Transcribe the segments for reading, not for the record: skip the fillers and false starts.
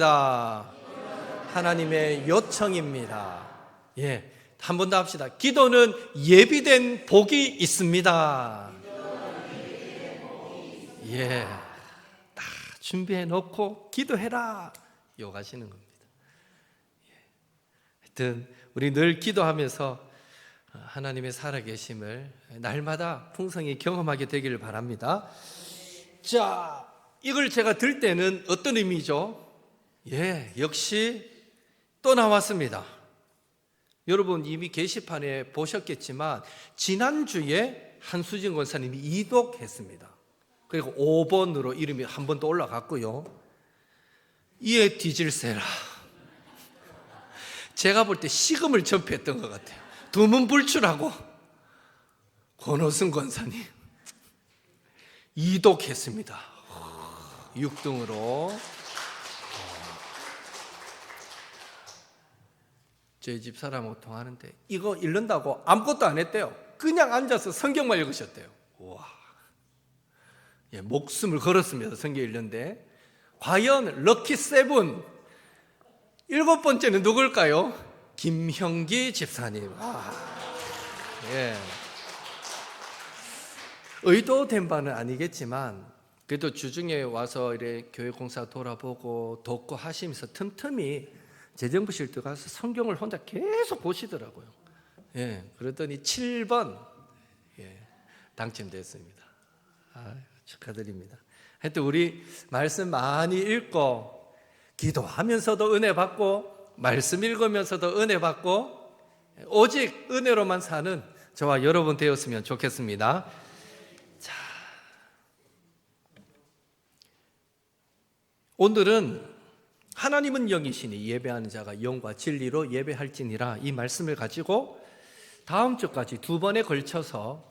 하나님의 요청입니다. 한 번 더 합시다. 기도는 예비된 복이 있습니다. 다 준비해 놓고 기도해라 요구하시는 겁니다. 하여튼 우리 늘 기도하면서 하나님의 살아계심을 날마다 풍성히 경험하게 되기를 바랍니다. 자, 이걸 제가 들 때는 어떤 의미죠? 역시 또 나왔습니다. 여러분 이미 게시판에 보셨겠지만 지난주에 한수진 권사님이 이독했습니다. 그리고 5번으로 이름이 한 번 더 올라갔고요. 이에 뒤질세라. 제가 볼 때 식음을 전폐했던 것 같아요. 두문불출하고 권오승 권사님 이독했습니다. 6등으로. 저희 집 사람하고 통하는데 이거 읽는다고 아무것도 안 했대요. 그냥 앉아서 성경만 읽으셨대요. 우와. 목숨을 걸었습니다. 성경 읽는데. 과연 럭키 세븐 7번째는 누굴까요? 김형기 집사님. 의도된 바는 아니겠지만 그래도 주중에 와서 이렇게 교회 공사 돌아보고 돕고 하시면서 틈틈이 재정부실 들어가서 성경을 혼자 계속 보시더라고요. 그러더니 7번 당첨됐습니다. 축하드립니다. 하여튼 우리 말씀 많이 읽고 기도하면서도 은혜 받고 말씀 읽으면서도 은혜 받고 오직 은혜로만 사는 저와 여러분 되었으면 좋겠습니다. 자, 오늘은 하나님은 영이시니 예배하는 자가 영과 진리로 예배할지니라 이 말씀을 가지고 다음 주까지 2번에 걸쳐서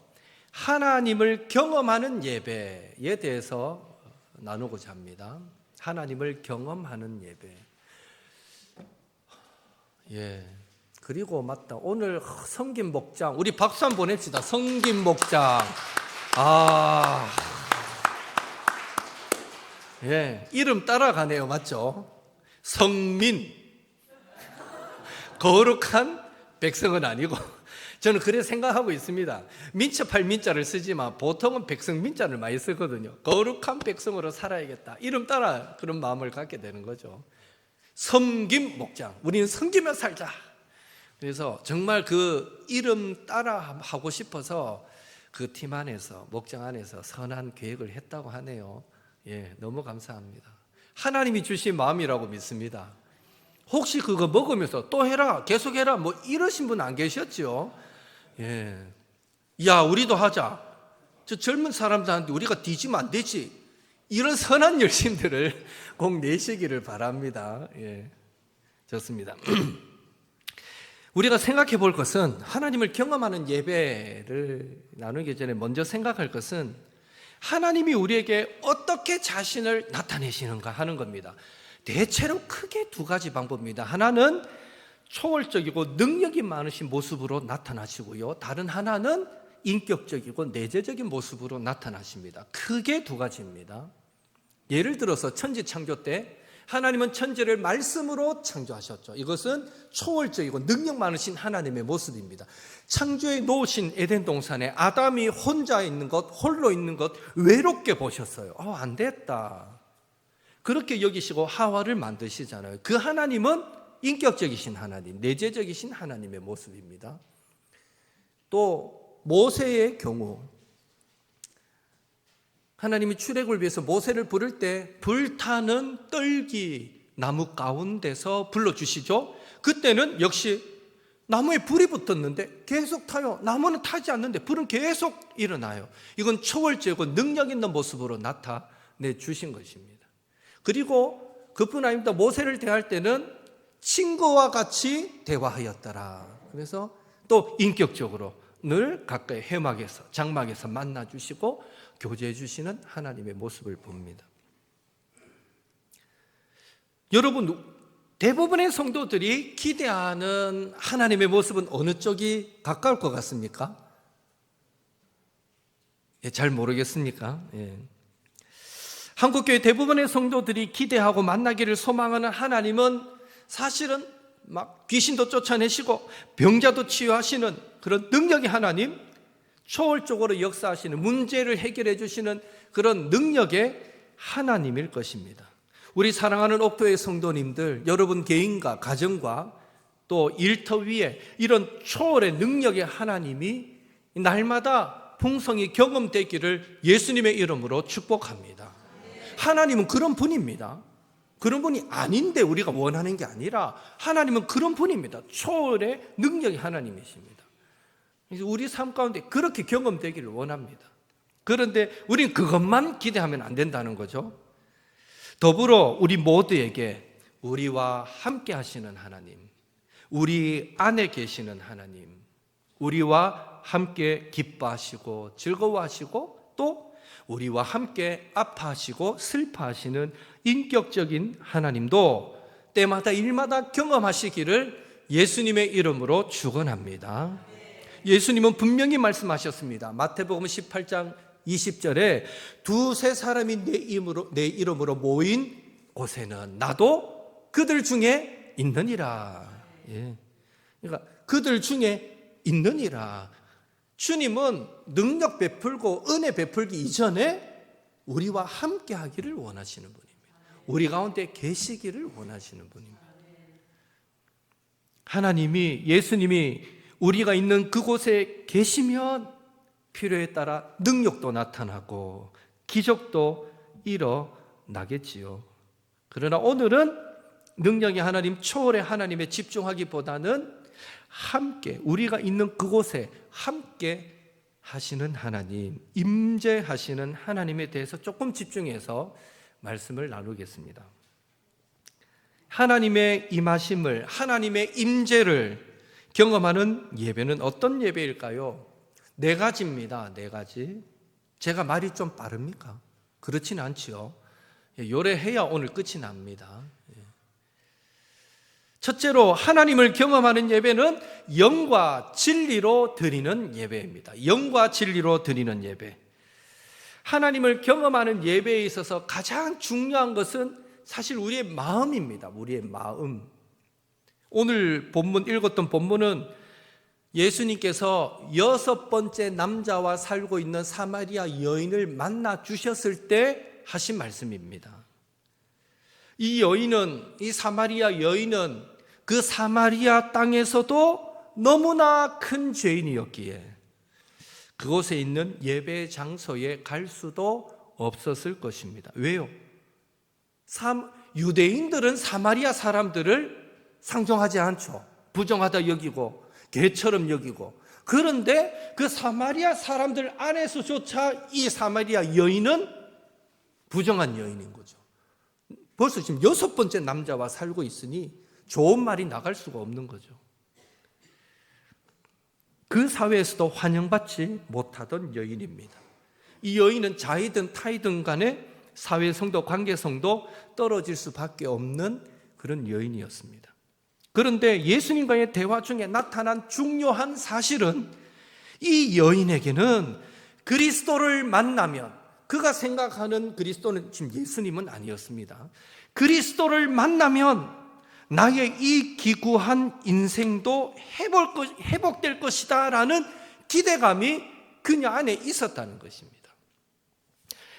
하나님을 경험하는 예배에 대해서 나누고자 합니다. 하나님을 경험하는 예배. 그리고 맞다. 오늘 성김 목장 우리 박수 한번 보냅시다. 성김 목장. 이름 따라가네요. 맞죠? 성민. 거룩한 백성은 아니고 저는 그래 생각하고 있습니다. 민첩할 민자를 쓰지만 보통은 백성 민자를 많이 쓰거든요. 거룩한 백성으로 살아야겠다. 이름 따라 그런 마음을 갖게 되는 거죠. 섬김 목장. 우리는 섬기며 살자. 그래서 정말 그 이름 따라 하고 싶어서 그 팀 안에서 목장 안에서 선한 계획을 했다고 하네요. 너무 감사합니다. 하나님이 주신 마음이라고 믿습니다. 혹시 그거 먹으면서 또 해라 계속해라 뭐 이러신 분 안 계셨죠? 야 우리도 하자. 저 젊은 사람들한테 우리가 뒤지면 안 되지. 이런 선한 열심들을 꼭 내시기를 바랍니다. 좋습니다. 우리가 생각해 볼 것은 하나님을 경험하는 예배를 나누기 전에 먼저 생각할 것은 하나님이 우리에게 어떻게 자신을 나타내시는가 하는 겁니다. 대체로 크게 2가지 방법입니다. 하나는 초월적이고 능력이 많으신 모습으로 나타나시고요. 다른 하나는 인격적이고 내재적인 모습으로 나타나십니다. 크게 2가지입니다. 예를 들어서 천지 창조 때 하나님은 천지를 말씀으로 창조하셨죠. 이것은 초월적이고 능력 많으신 하나님의 모습입니다. 창조해 놓으신 에덴 동산에 아담이 혼자 있는 것, 홀로 있는 것 외롭게 보셨어요. 안 됐다. 그렇게 여기시고 하와를 만드시잖아요. 그 하나님은 인격적이신 하나님, 내재적이신 하나님의 모습입니다. 또 모세의 경우 하나님이 출애굽을 위해서 모세를 부를 때 불타는 떨기 나무 가운데서 불러주시죠. 그때는 역시 나무에 불이 붙었는데 계속 타요. 나무는 타지 않는데 불은 계속 일어나요. 이건 초월적이고 능력 있는 모습으로 나타내 주신 것입니다. 그리고 그뿐 아닙니다. 모세를 대할 때는 친구와 같이 대화하였더라. 그래서 또 인격적으로 늘 가까이 회막에서 장막에서 만나주시고 교제해 주시는 하나님의 모습을 봅니다. 여러분 대부분의 성도들이 기대하는 하나님의 모습은 어느 쪽이 가까울 것 같습니까? 잘 모르겠습니까? 한국교회 대부분의 성도들이 기대하고 만나기를 소망하는 하나님은 사실은 막 귀신도 쫓아내시고 병자도 치유하시는 그런 능력의 하나님, 초월적으로 역사하시는, 문제를 해결해 주시는 그런 능력의 하나님일 것입니다. 우리 사랑하는 옥토의 성도님들, 여러분 개인과 가정과 또 일터 위에 이런 초월의 능력의 하나님이 날마다 풍성히 경험되기를 예수님의 이름으로 축복합니다. 하나님은 그런 분입니다. 그런 분이 아닌데 우리가 원하는 게 아니라 하나님은 그런 분입니다. 초월의 능력의 하나님이십니다. 그래서 우리 삶 가운데 그렇게 경험되기를 원합니다. 그런데 우리는 그것만 기대하면 안 된다는 거죠. 더불어 우리 모두에게 우리와 함께 하시는 하나님, 우리 안에 계시는 하나님, 우리와 함께 기뻐하시고 즐거워하시고 또 우리와 함께 아파하시고 슬퍼하시는 인격적인 하나님도 때마다 일마다 경험하시기를 예수님의 이름으로 축원합니다. 예수님은 분명히 말씀하셨습니다. 마태복음 18장 20절에 두세 사람이 내 이름으로 모인 곳에는 나도 그들 중에 있느니라. 그러니까 그들 중에 있느니라. 주님은 능력 베풀고 은혜 베풀기 이전에 우리와 함께 하기를 원하시는 분입니다. 우리 가운데 계시기를 원하시는 분입니다. 하나님이, 예수님이 우리가 있는 그곳에 계시면 필요에 따라 능력도 나타나고 기적도 일어나겠지요. 그러나 오늘은 능력의 하나님, 초월의 하나님에 집중하기보다는 함께, 우리가 있는 그곳에 함께 하시는 하나님, 임재하시는 하나님에 대해서 조금 집중해서 말씀을 나누겠습니다. 하나님의 임하심을, 하나님의 임재를 경험하는 예배는 어떤 예배일까요? 네 가지입니다. 네 가지. 제가 말이 좀 빠릅니까? 그렇지는 않지요. 요래해야 오늘 끝이 납니다. 첫째로 하나님을 경험하는 예배는 영과 진리로 드리는 예배입니다. 영과 진리로 드리는 예배. 하나님을 경험하는 예배에 있어서 가장 중요한 것은 사실 우리의 마음입니다. 우리의 마음. 오늘 본문, 읽었던 본문은 예수님께서 6번째 남자와 살고 있는 사마리아 여인을 만나 주셨을 때 하신 말씀입니다. 이 여인은, 이 사마리아 여인은 그 사마리아 땅에서도 너무나 큰 죄인이었기에 그곳에 있는 예배 장소에 갈 수도 없었을 것입니다. 왜요? 유대인들은 사마리아 사람들을 상종하지 않죠. 부정하다 여기고 개처럼 여기고. 그런데 그 사마리아 사람들 안에서조차 이 사마리아 여인은 부정한 여인인 거죠. 벌써 지금 6번째 남자와 살고 있으니 좋은 말이 나갈 수가 없는 거죠. 그 사회에서도 환영받지 못하던 여인입니다. 이 여인은 자이든 타이든 간에 사회성도 관계성도 떨어질 수밖에 없는 그런 여인이었습니다. 그런데 예수님과의 대화 중에 나타난 중요한 사실은 이 여인에게는 그리스도를 만나면, 그가 생각하는 그리스도는 지금 예수님은 아니었습니다. 그리스도를 만나면 나의 이 기구한 인생도 회복될 것이다 라는 기대감이 그녀 안에 있었다는 것입니다.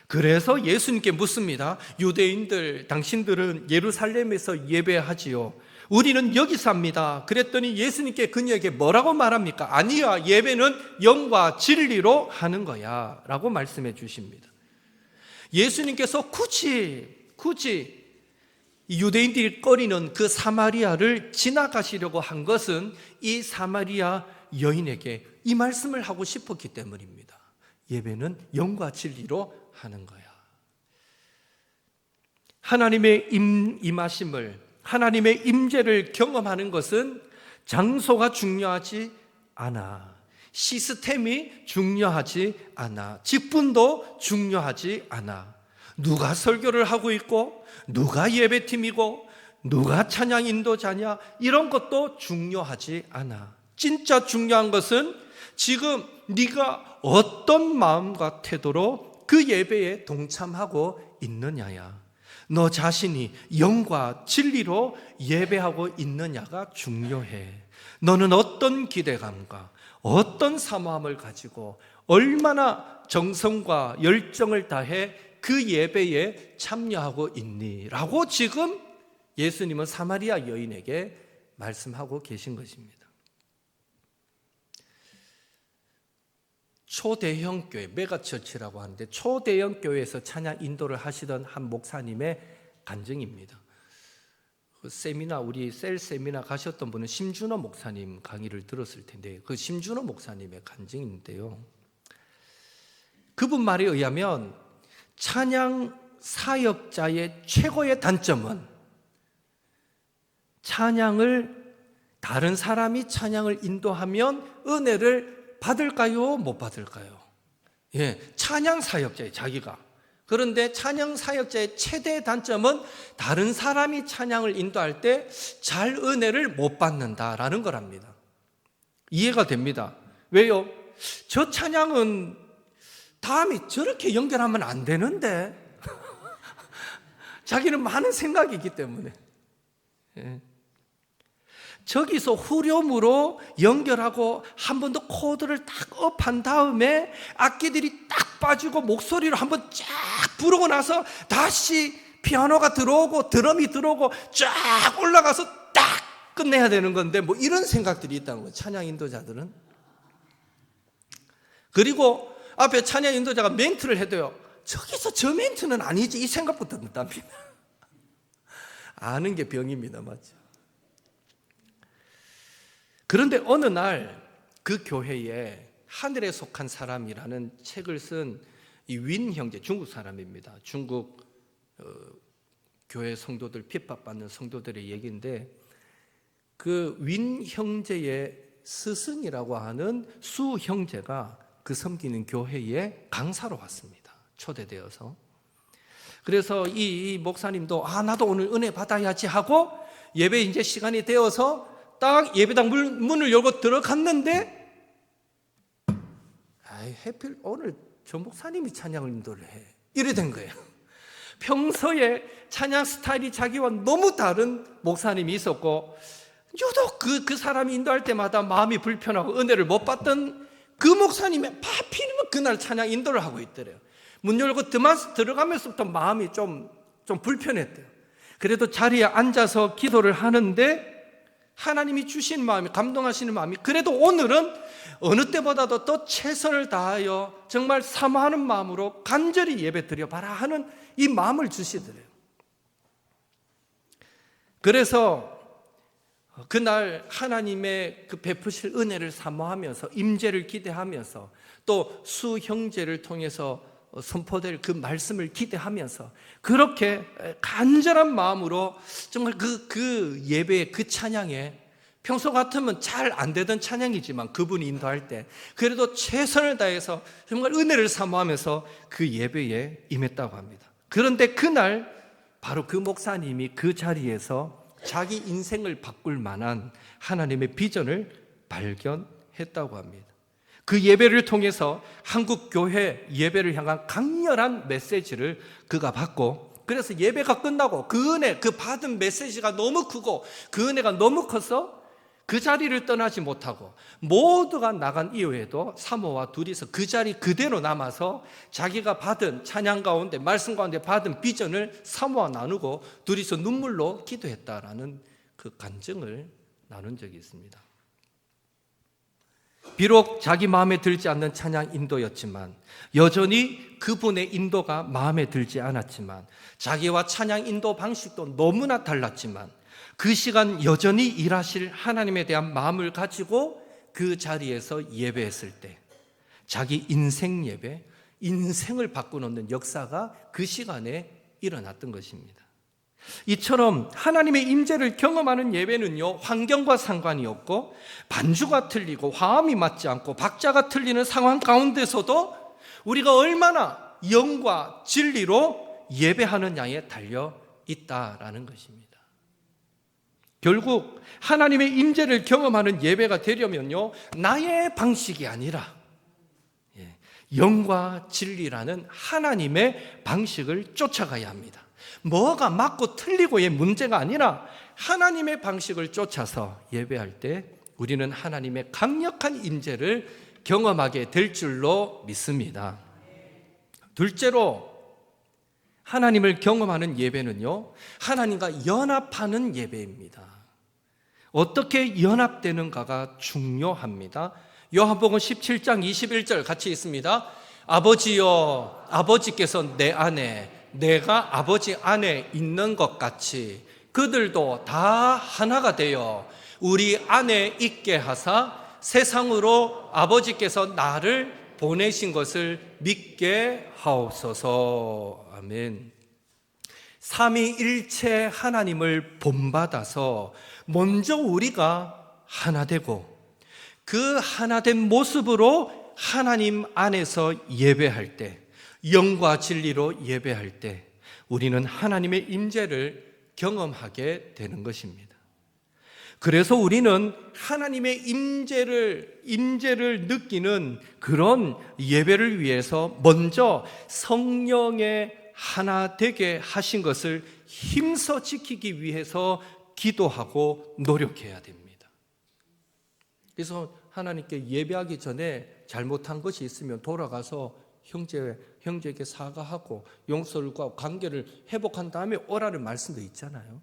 그래서 예수님께 묻습니다. 유대인들, 당신들은 예루살렘에서 예배하지요. 우리는 여기서 합니다. 그랬더니 예수님께 그녀에게 뭐라고 말합니까? 아니야, 예배는 영과 진리로 하는 거야 라고 말씀해 주십니다. 예수님께서 굳이 유대인들이 꺼리는 그 사마리아를 지나가시려고 한 것은 이 사마리아 여인에게 이 말씀을 하고 싶었기 때문입니다. 예배는 영과 진리로 하는 거야. 하나님의 임하심을, 하나님의 임재를 경험하는 것은 장소가 중요하지 않아. 시스템이 중요하지 않아. 직분도 중요하지 않아. 누가 설교를 하고 있고, 누가 예배팀이고, 누가 찬양 인도자냐, 이런 것도 중요하지 않아. 진짜 중요한 것은 지금 네가 어떤 마음과 태도로 그 예배에 동참하고 있느냐야. 너 자신이 영과 진리로 예배하고 있느냐가 중요해. 너는 어떤 기대감과 어떤 사모함을 가지고 얼마나 정성과 열정을 다해 그 예배에 참여하고 있니? 라고 지금 예수님은 사마리아 여인에게 말씀하고 계신 것입니다. 초대형 교회, 메가처치라고 하는데 초대형 교회에서 찬양 인도를 하시던 한 목사님의 간증입니다. 그 세미나, 우리 셀 세미나 가셨던 분은 심준호 목사님 강의를 들었을 텐데, 그 심준호 목사님의 간증인데요, 그분 말에 의하면 찬양 사역자의 최고의 단점은 다른 사람이 찬양을 인도하면 은혜를 받을까요? 못 받을까요? 찬양 사역자의 자기가. 그런데 찬양 사역자의 최대 단점은 다른 사람이 찬양을 인도할 때 잘 은혜를 못 받는다라는 거랍니다. 이해가 됩니다. 왜요? 저 찬양은 다음에 저렇게 연결하면 안 되는데 자기는 많은 생각이 있기 때문에 저기서 후렴으로 연결하고 한 번 더 코드를 딱 업한 다음에 악기들이 딱 빠지고 목소리로 한 번 쫙 부르고 나서 다시 피아노가 들어오고 드럼이 들어오고 쫙 올라가서 딱 끝내야 되는 건데, 뭐 이런 생각들이 있다는 거예요, 찬양 인도자들은. 그리고 앞에 찬양 인도자가 멘트를 해도요, 저기서 저 멘트는 아니지, 이 생각부터 든답니다. 아는 게 병입니다, 맞죠? 그런데 어느 날 그 교회에 하늘에 속한 사람이라는 책을 쓴 이 윈 형제, 중국 사람입니다. 중국 교회 성도들, 핍박받는 성도들의 얘기인데, 그 윈 형제의 스승이라고 하는 수 형제가 그 섬기는 교회에 강사로 왔습니다, 초대되어서. 그래서 이 목사님도 나도 오늘 은혜 받아야지 하고 예배 이제 시간이 되어서 딱 예배당 문을 열고 들어갔는데, 해필 오늘 저 목사님이 찬양을 인도를 해, 이래 된 거예요. 평소에 찬양 스타일이 자기와 너무 다른 목사님이 있었고, 유독 그 사람이 인도할 때마다 마음이 불편하고 은혜를 못 받던 그 목사님이 하필이면 그날 찬양 인도를 하고 있더래요. 문 열고 들어가면서부터 마음이 좀 불편했대요. 그래도 자리에 앉아서 기도를 하는데 하나님이 주신 마음이, 감동하시는 마음이, 그래도 오늘은 어느 때보다도 더 최선을 다하여 정말 사모하는 마음으로 간절히 예배 드려봐라 하는 이 마음을 주시더래요. 그래서 그날 하나님의 그 베푸실 은혜를 사모하면서, 임재를 기대하면서, 또 수 형제를 통해서 선포될 그 말씀을 기대하면서 그렇게 간절한 마음으로 정말 그 예배의 그 찬양에, 평소 같으면 잘 안 되던 찬양이지만 그분이 인도할 때 그래도 최선을 다해서 정말 은혜를 사모하면서 그 예배에 임했다고 합니다. 그런데 그날 바로 그 목사님이 그 자리에서 자기 인생을 바꿀 만한 하나님의 비전을 발견했다고 합니다. 그 예배를 통해서 한국 교회 예배를 향한 강렬한 메시지를 그가 받고, 그래서 예배가 끝나고 그 은혜, 그 받은 메시지가 너무 크고 그 은혜가 너무 커서 그 자리를 떠나지 못하고 모두가 나간 이후에도 사모와 둘이서 그 자리 그대로 남아서 자기가 받은 찬양 가운데, 말씀 가운데 받은 비전을 사모와 나누고 둘이서 눈물로 기도했다라는 그 간증을 나눈 적이 있습니다. 비록 자기 마음에 들지 않는 찬양 인도였지만, 여전히 그분의 인도가 마음에 들지 않았지만, 자기와 찬양 인도 방식도 너무나 달랐지만, 그 시간 여전히 일하실 하나님에 대한 마음을 가지고 그 자리에서 예배했을 때 자기 인생 예배, 인생을 바꿔놓는 역사가 그 시간에 일어났던 것입니다. 이처럼 하나님의 임재를 경험하는 예배는요, 환경과 상관이 없고 반주가 틀리고 화음이 맞지 않고 박자가 틀리는 상황 가운데서도 우리가 얼마나 영과 진리로 예배하느냐에 달려 있다라는 것입니다. 결국 하나님의 임재를 경험하는 예배가 되려면요, 나의 방식이 아니라 영과 진리라는 하나님의 방식을 쫓아가야 합니다. 뭐가 맞고 틀리고의 문제가 아니라 하나님의 방식을 쫓아서 예배할 때 우리는 하나님의 강력한 임재를 경험하게 될 줄로 믿습니다. 둘째로 하나님을 경험하는 예배는요, 하나님과 연합하는 예배입니다. 어떻게 연합되는가가 중요합니다. 요한복음 17장 21절 같이 있습니다. 아버지여, 아버지께서 내 안에, 내가 아버지 안에 있는 것 같이 그들도 다 하나가 되어 우리 안에 있게 하사 세상으로 아버지께서 나를 보내신 것을 믿게 하옵소서. 아멘. 삼위일체 하나님을 본받아서 먼저 우리가 하나 되고 그 하나된 모습으로 하나님 안에서 예배할 때, 영과 진리로 예배할 때 우리는 하나님의 임재를 경험하게 되는 것입니다. 그래서 우리는 하나님의 임재를 느끼는 그런 예배를 위해서 먼저 성령의 하나 되게 하신 것을 힘써 지키기 위해서 기도하고 노력해야 됩니다. 그래서 하나님께 예배하기 전에 잘못한 것이 있으면 돌아가서 형제에게 사과하고 용서를 구하고 관계를 회복한 다음에 오라는 말씀도 있잖아요.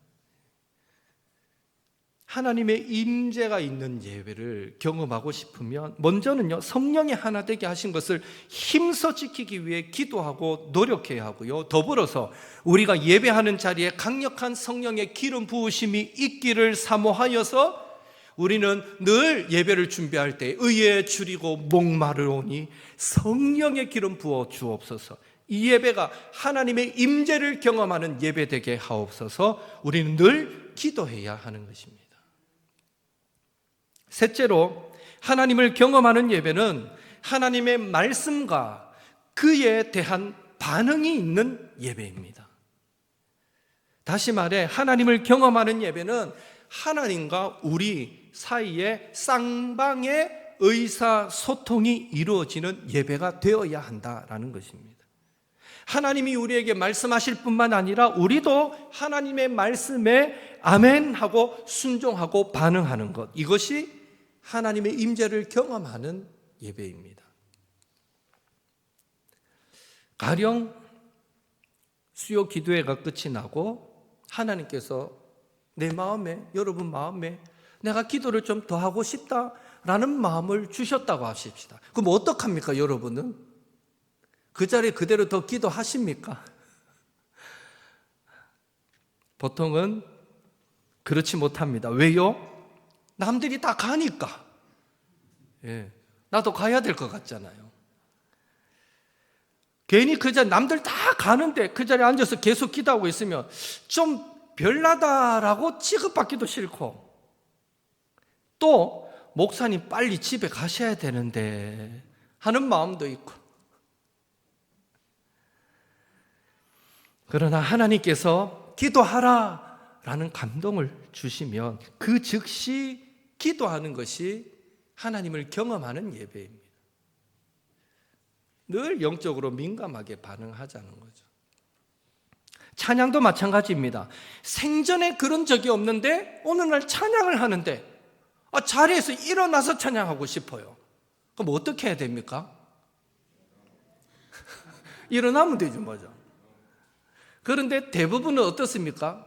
하나님의 임재가 있는 예배를 경험하고 싶으면 먼저는요, 성령이 하나 되게 하신 것을 힘써 지키기 위해 기도하고 노력해야 하고요, 더불어서 우리가 예배하는 자리에 강력한 성령의 기름 부으심이 있기를 사모하여서 우리는 늘 예배를 준비할 때 의에 줄이고 목마르오니 성령의 기름 부어 주옵소서. 이 예배가 하나님의 임재를 경험하는 예배 되게 하옵소서. 우리는 늘 기도해야 하는 것입니다. 셋째로 하나님을 경험하는 예배는 하나님의 말씀과 그에 대한 반응이 있는 예배입니다. 다시 말해 하나님을 경험하는 예배는 하나님과 우리 사이에 쌍방의 의사소통이 이루어지는 예배가 되어야 한다라는 것입니다. 하나님이 우리에게 말씀하실 뿐만 아니라 우리도 하나님의 말씀에 아멘하고 순종하고 반응하는 것, 이것이 하나님의 임재를 경험하는 예배입니다. 가령 수요 기도회가 끝이 나고 하나님께서 내 마음에, 여러분 마음에 내가 기도를 좀 더 하고 싶다라는 마음을 주셨다고 하십시다. 그럼 어떡합니까, 여러분은? 그 자리에 그대로 더 기도하십니까? 보통은 그렇지 못합니다. 왜요? 남들이 다 가니까. 나도 가야 될 것 같잖아요. 괜히 그 자리, 남들 다 가는데 그 자리에 앉아서 계속 기도하고 있으면 좀 별나다라고 취급받기도 싫고, 또 목사님 빨리 집에 가셔야 되는데 하는 마음도 있고. 그러나 하나님께서 기도하라 라는 감동을 주시면 그 즉시 기도하는 것이 하나님을 경험하는 예배입니다. 늘 영적으로 민감하게 반응하자는 거죠. 찬양도 마찬가지입니다. 생전에 그런 적이 없는데 어느 날 찬양을 하는데 자리에서 일어나서 찬양하고 싶어요. 그럼 어떻게 해야 됩니까? 일어나면 되죠, 뭐죠. 그런데 대부분은 어떻습니까?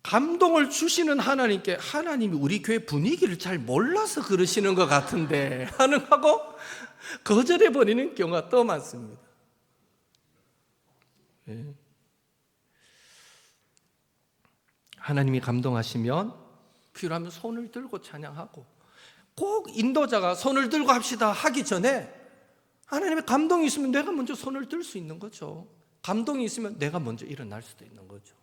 감동을 주시는 하나님께 하나님이 우리 교회 분위기를 잘 몰라서 그러시는 것 같은데 하고 거절해버리는 경우가 더 많습니다. 하나님이 감동하시면 필요하면 손을 들고 찬양하고, 꼭 인도자가 손을 들고 합시다 하기 전에 하나님의 감동이 있으면 내가 먼저 손을 들 수 있는 거죠. 감동이 있으면 내가 먼저 일어날 수도 있는 거죠.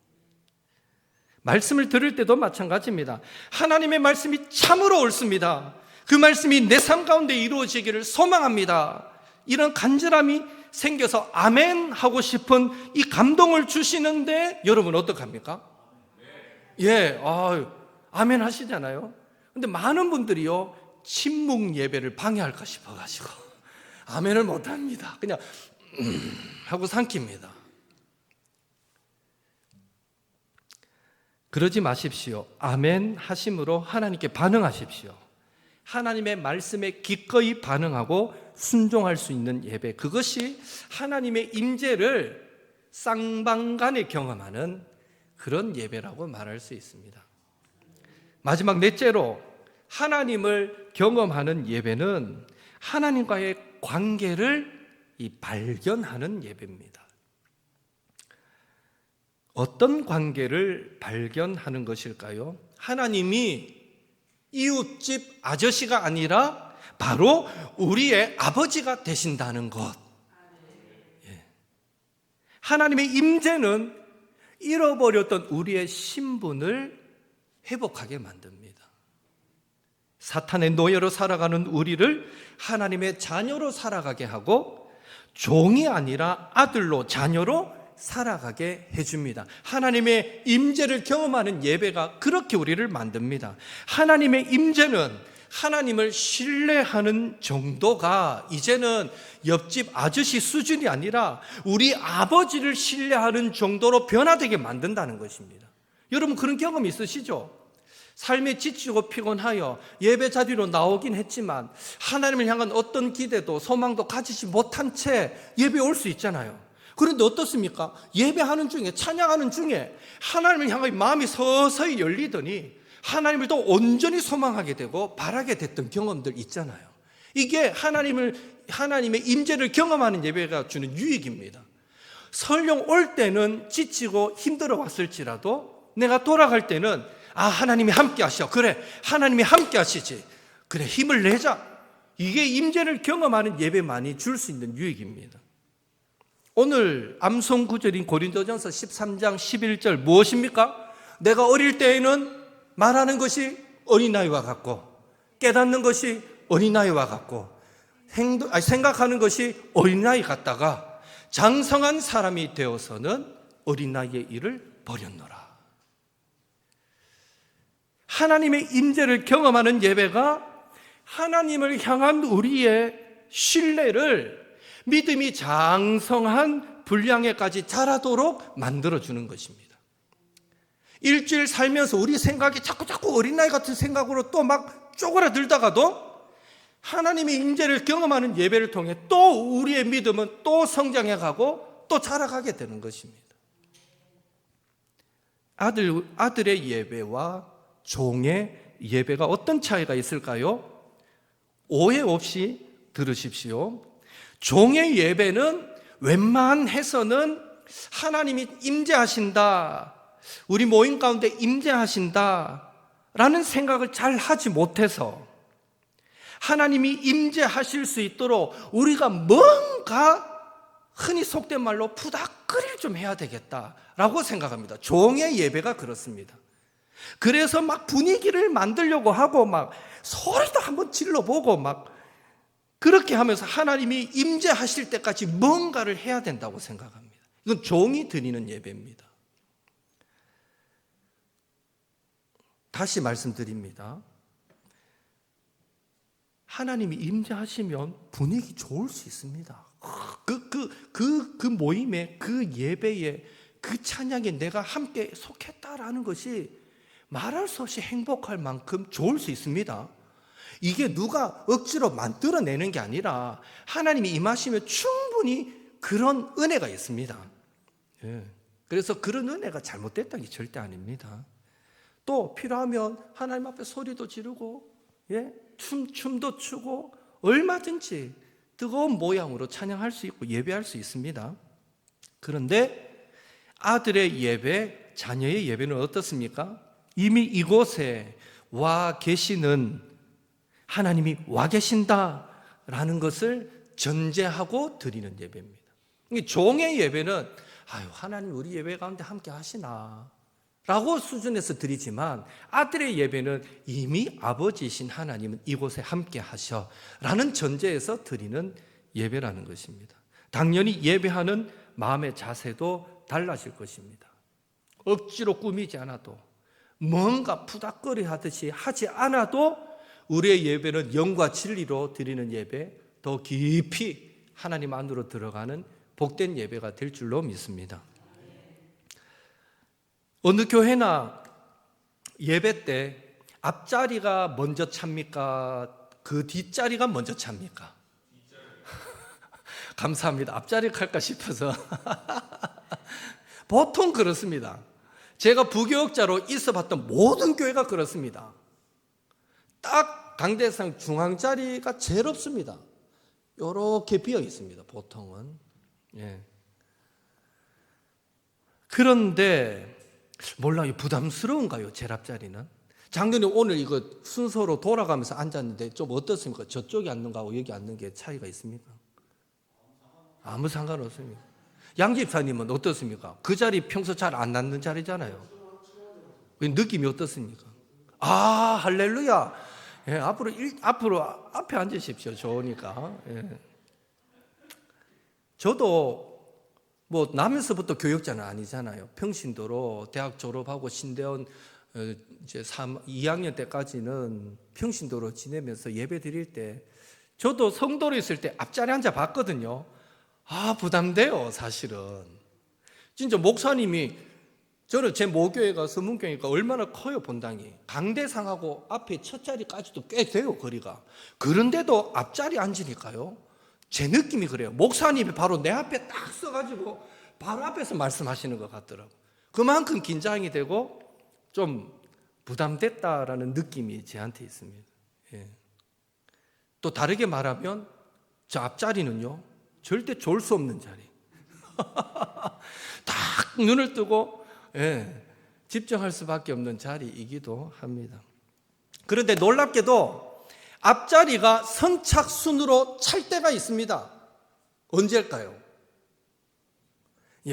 말씀을 들을 때도 마찬가지입니다. 하나님의 말씀이 참으로 옳습니다. 그 말씀이 내 삶 가운데 이루어지기를 소망합니다. 이런 간절함이 생겨서 아멘 하고 싶은 이 감동을 주시는데 여러분 어떡합니까? 아멘 하시잖아요. 근데 많은 분들이요, 침묵 예배를 방해할까 싶어가지고 아멘을 못합니다. 그냥 하고 삼킵니다. 그러지 마십시오. 아멘 하심으로 하나님께 반응하십시오. 하나님의 말씀에 기꺼이 반응하고 순종할 수 있는 예배, 그것이 하나님의 임재를 쌍방간에 경험하는 그런 예배라고 말할 수 있습니다. 마지막 넷째로, 하나님을 경험하는 예배는 하나님과의 관계를 발견하는 예배입니다. 어떤 관계를 발견하는 것일까요? 하나님이 이웃집 아저씨가 아니라 바로 우리의 아버지가 되신다는 것. 하나님의 임재는 잃어버렸던 우리의 신분을 회복하게 만듭니다. 사탄의 노예로 살아가는 우리를 하나님의 자녀로 살아가게 하고, 종이 아니라 아들로, 자녀로 살아가게 해줍니다. 하나님의 임재를 경험하는 예배가 그렇게 우리를 만듭니다. 하나님의 임재는 하나님을 신뢰하는 정도가 이제는 옆집 아저씨 수준이 아니라 우리 아버지를 신뢰하는 정도로 변화되게 만든다는 것입니다. 여러분, 그런 경험 있으시죠? 삶에 지치고 피곤하여 예배 자리로 나오긴 했지만 하나님을 향한 어떤 기대도 소망도 가지지 못한 채 예배에 올 수 있잖아요. 그런데 어떻습니까? 예배하는 중에, 찬양하는 중에 하나님을 향한 마음이 서서히 열리더니 하나님을 또 온전히 소망하게 되고 바라게 됐던 경험들 있잖아요. 이게 하나님의 임재를 경험하는 예배가 주는 유익입니다. 설령 올 때는 지치고 힘들어 왔을지라도 내가 돌아갈 때는 하나님이 함께 하셔. 그래, 하나님이 함께 하시지. 그래, 힘을 내자. 이게 임재를 경험하는 예배만이 줄 수 있는 유익입니다. 오늘 암송 구절인 고린도전서 13장 11절 무엇입니까? 내가 어릴 때에는 말하는 것이 어린아이와 같고, 깨닫는 것이 어린아이와 같고, 생각하는 것이 어린아이 같다가 장성한 사람이 되어서는 어린아이의 일을 버렸노라. 하나님의 임재를 경험하는 예배가 하나님을 향한 우리의 신뢰를 믿음이 장성한 분량에까지 자라도록 만들어주는 것입니다. 일주일 살면서 우리 생각이 자꾸 어린아이 같은 생각으로 또 막 쪼그라들다가도 하나님의 임재를 경험하는 예배를 통해 또 우리의 믿음은 또 성장해가고 또 자라가게 되는 것입니다. 아들의 예배와 종의 예배가 어떤 차이가 있을까요? 오해 없이 들으십시오. 종의 예배는 웬만해서는 하나님이 임재하신다, 우리 모임 가운데 임재하신다 라는 생각을 잘 하지 못해서 하나님이 임재하실 수 있도록 우리가 뭔가 흔히 속된 말로 푸닥거리를 좀 해야 되겠다라고 생각합니다. 종의 예배가 그렇습니다. 그래서 막 분위기를 만들려고 하고 막 소리도 한번 질러보고 막 그렇게 하면서 하나님이 임재하실 때까지 뭔가를 해야 된다고 생각합니다. 이건 종이 드리는 예배입니다. 다시 말씀드립니다. 하나님이 임재하시면 분위기 좋을 수 있습니다. 그 모임에, 그 예배에, 그 찬양에 내가 함께 속했다라는 것이 말할 수 없이 행복할 만큼 좋을 수 있습니다. 이게 누가 억지로 만들어내는 게 아니라 하나님이 임하시면 충분히 그런 은혜가 있습니다. 그래서 그런 은혜가 잘못됐다는 게 절대 아닙니다. 또 필요하면 하나님 앞에 소리도 지르고 춤도 추고 얼마든지 뜨거운 모양으로 찬양할 수 있고 예배할 수 있습니다. 그런데 아들의 예배, 자녀의 예배는 어떻습니까? 이미 이곳에 와 계시는 하나님이 와 계신다라는 것을 전제하고 드리는 예배입니다. 종의 예배는 하나님 우리 예배 가운데 함께 하시나 라고 수준에서 드리지만, 아들의 예배는 이미 아버지이신 하나님은 이곳에 함께 하셔 라는 전제에서 드리는 예배라는 것입니다. 당연히 예배하는 마음의 자세도 달라질 것입니다. 억지로 꾸미지 않아도, 뭔가 푸닥거리 하듯이 하지 않아도 우리의 예배는 영과 진리로 드리는 예배, 더 깊이 하나님 안으로 들어가는 복된 예배가 될 줄로 믿습니다. 어느 교회나 예배 때 앞자리가 먼저 찹니까? 그 뒷자리가 먼저 찹니까? 감사합니다. 앞자리 할까 싶어서 보통 그렇습니다. 제가 부교역자로 있어봤던 모든 교회가 그렇습니다. 딱 강대상 중앙자리가 제일 없습니다. 이렇게 비어 있습니다. 보통은. 예. 그런데 몰라요. 부담스러운가요? 제일 앞자리는? 장로님 오늘 이거 순서로 돌아가면서 앉았는데 좀 어떻습니까? 저쪽에 앉는 거하고 여기 앉는 게 차이가 있습니까? 아무 상관없습니다. 양 집사님은 어떻습니까? 그 자리 평소 잘 안 앉는 자리잖아요. 느낌이 어떻습니까? 아, 할렐루야. 예, 앞으로 앞에 앉으십시오. 좋으니까. 예. 저도 뭐 나면서부터 교역자는 아니잖아요. 평신도로 대학 졸업하고 신대원 이제 2학년 때까지는 평신도로 지내면서 예배 드릴 때 저도 성도로 있을 때 앞자리 앉아 봤거든요. 아, 부담돼요, 사실은. 진짜 목사님이, 저는 제 모교회가 서문교회니까 얼마나 커요, 본당이. 강대상하고 앞에 첫 자리까지도 꽤 돼요, 거리가. 그런데도 앞자리 앉으니까요, 제 느낌이 그래요. 목사님이 바로 내 앞에 딱 서가지고 바로 앞에서 말씀하시는 것 같더라고요. 그만큼 긴장이 되고 좀 부담됐다라는 느낌이 저한테 있습니다. 예. 또 다르게 말하면 저 앞자리는요, 절대 졸 수 없는 자리. 딱 눈을 뜨고 집중할 수밖에 없는 자리이기도 합니다. 그런데 놀랍게도 앞자리가 선착순으로 찰 때가 있습니다. 언제일까요?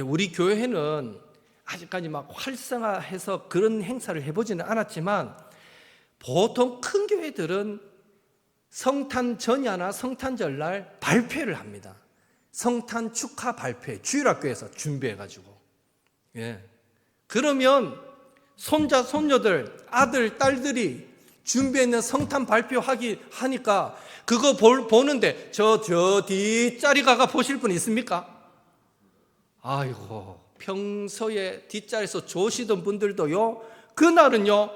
우리 교회는 아직까지 막 활성화해서 그런 행사를 해보지는 않았지만 보통 큰 교회들은 성탄 전야나 성탄 전날 발표를 합니다. 성탄 축하 발표, 주일학교에서 준비해가지고. 그러면 손자, 손녀들, 아들, 딸들이 준비했는 성탄 발표하니까 그거 보는데 저 뒷자리 가가 보실 분 있습니까? 아이고, 평소에 뒷자리에서 조시던 분들도요, 그날은요,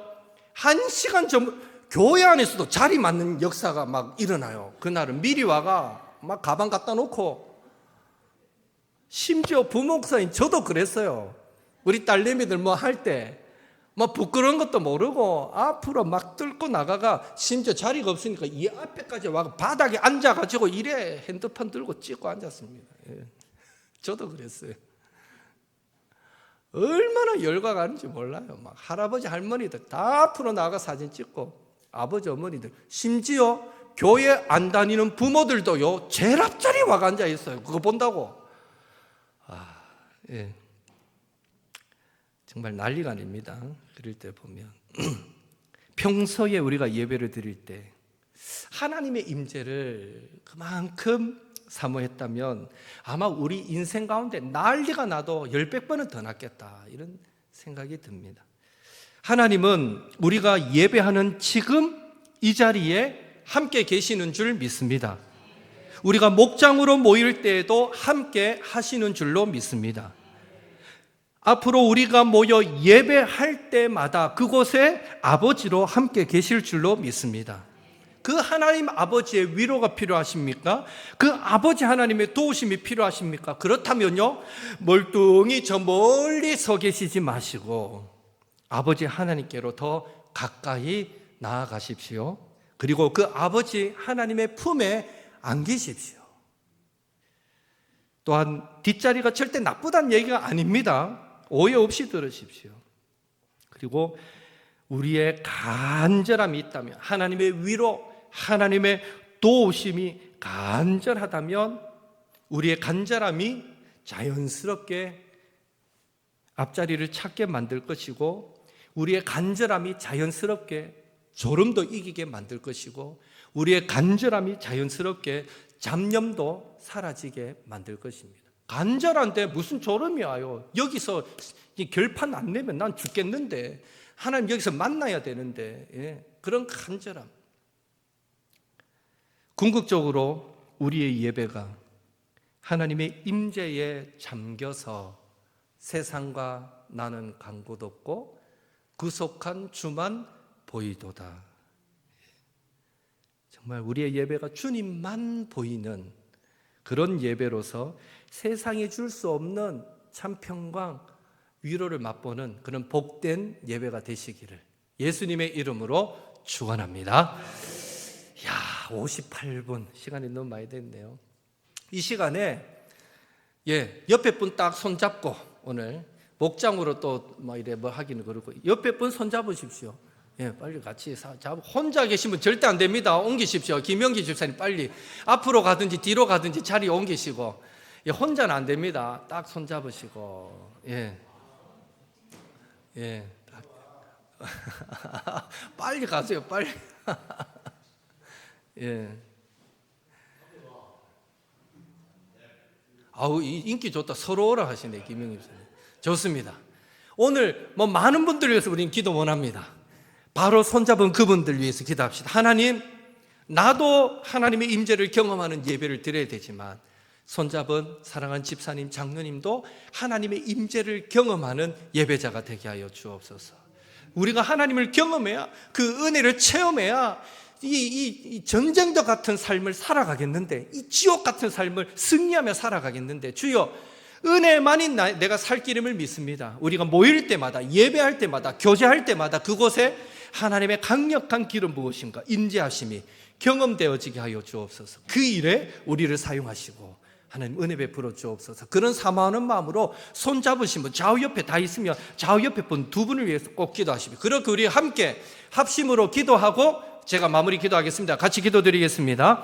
1시간 전, 교회 안에서도 자리 맞는 역사가 막 일어나요. 그날은 미리 와가 막 가방 갖다 놓고, 심지어 부목사인 저도 그랬어요. 우리 딸내미들 뭐 할 때, 막 부끄러운 것도 모르고 앞으로 막 뚫고 나가가 심지어 자리가 없으니까 이 앞에까지 와가 바닥에 앉아가지고 이래 핸드폰 들고 찍고 앉았습니다. 저도 그랬어요. 얼마나 열과 가는지 몰라요. 막 할아버지 할머니들 다 앞으로 나가 사진 찍고 아버지 어머니들 심지어 교회 안 다니는 부모들도요 제일 앞자리에 와가 앉아 있어요. 그거 본다고. 정말 난리가 아닙니다. 그럴 때 보면 평소에 우리가 예배를 드릴 때 하나님의 임재를 그만큼 사모했다면 아마 우리 인생 가운데 난리가 나도 10배번은 더 낫겠다 이런 생각이 듭니다. 하나님은 우리가 예배하는 지금 이 자리에 함께 계시는 줄 믿습니다. 우리가 목장으로 모일 때에도 함께 하시는 줄로 믿습니다. 앞으로 우리가 모여 예배할 때마다 그곳에 아버지로 함께 계실 줄로 믿습니다. 그 하나님 아버지의 위로가 필요하십니까? 그 아버지 하나님의 도우심이 필요하십니까? 그렇다면요, 멀뚱히 저 멀리 서 계시지 마시고 아버지 하나님께로 더 가까이 나아가십시오. 그리고 그 아버지 하나님의 품에 안기십시오. 또한 뒷자리가 절대 나쁘다는 얘기가 아닙니다. 오해 없이 들으십시오. 그리고 우리의 간절함이 있다면, 하나님의 위로, 하나님의 도우심이 간절하다면 우리의 간절함이 자연스럽게 앞자리를 찾게 만들 것이고, 우리의 간절함이 자연스럽게 졸음도 이기게 만들 것이고, 우리의 간절함이 자연스럽게 잡념도 사라지게 만들 것입니다. 간절한데 무슨 졸음이 와요? 여기서 결판 안 내면 난 죽겠는데, 하나님 여기서 만나야 되는데, 그런 간절함. 궁극적으로 우리의 예배가 하나님의 임재에 잠겨서 세상과 나는 간 곳 없고 구속한 주만 보이도다. 정말 우리의 예배가 주님만 보이는 그런 예배로서 세상이 줄 수 없는 참 평강, 위로를 맛보는 그런 복된 예배가 되시기를 예수님의 이름으로 축원합니다. 야, 58분 시간이 너무 많이 됐네요. 이 시간에 옆에 분 딱 손잡고 오늘 목장으로 또 뭐 이래 뭐 하기는 그렇고 옆에 분 손잡으십시오. 빨리 같이 잡고 혼자 계시면 절대 안 됩니다. 옮기십시오. 김영기 집사님 빨리 앞으로 가든지 뒤로 가든지 자리 옮기시고 혼자는 안 됩니다. 딱 손잡으시고 빨리 가세요. 빨리. 아우 인기 좋다. 서로 오라 하시네 김영기 집사님. 좋습니다. 오늘 뭐 많은 분들을 위해서 우리는 기도 원합니다. 바로 손잡은 그분들 위해서 기도합시다. 하나님, 나도 하나님의 임재를 경험하는 예배를 드려야 되지만 손잡은 사랑하는 집사님, 장로님도 하나님의 임재를 경험하는 예배자가 되게 하여 주옵소서. 우리가 하나님을 경험해야 그 은혜를 체험해야 이 전쟁터 같은 삶을 살아가겠는데, 이 지옥 같은 삶을 승리하며 살아가겠는데, 주여 은혜만이 내가 살 길임을 믿습니다. 우리가 모일 때마다, 예배할 때마다, 교제할 때마다 그곳에 하나님의 강력한 기름 부으심과 인재하심이 경험되어지게 하여 주옵소서. 그 일에 우리를 사용하시고 하나님 은혜 베풀어 주옵소서. 그런 사모하는 마음으로 손 잡으신 분 좌우 옆에 다 있으면 좌우 옆에 분 두 분을 위해서 꼭 기도하시고, 그렇게 우리 함께 합심으로 기도하고 제가 마무리 기도하겠습니다. 같이 기도드리겠습니다.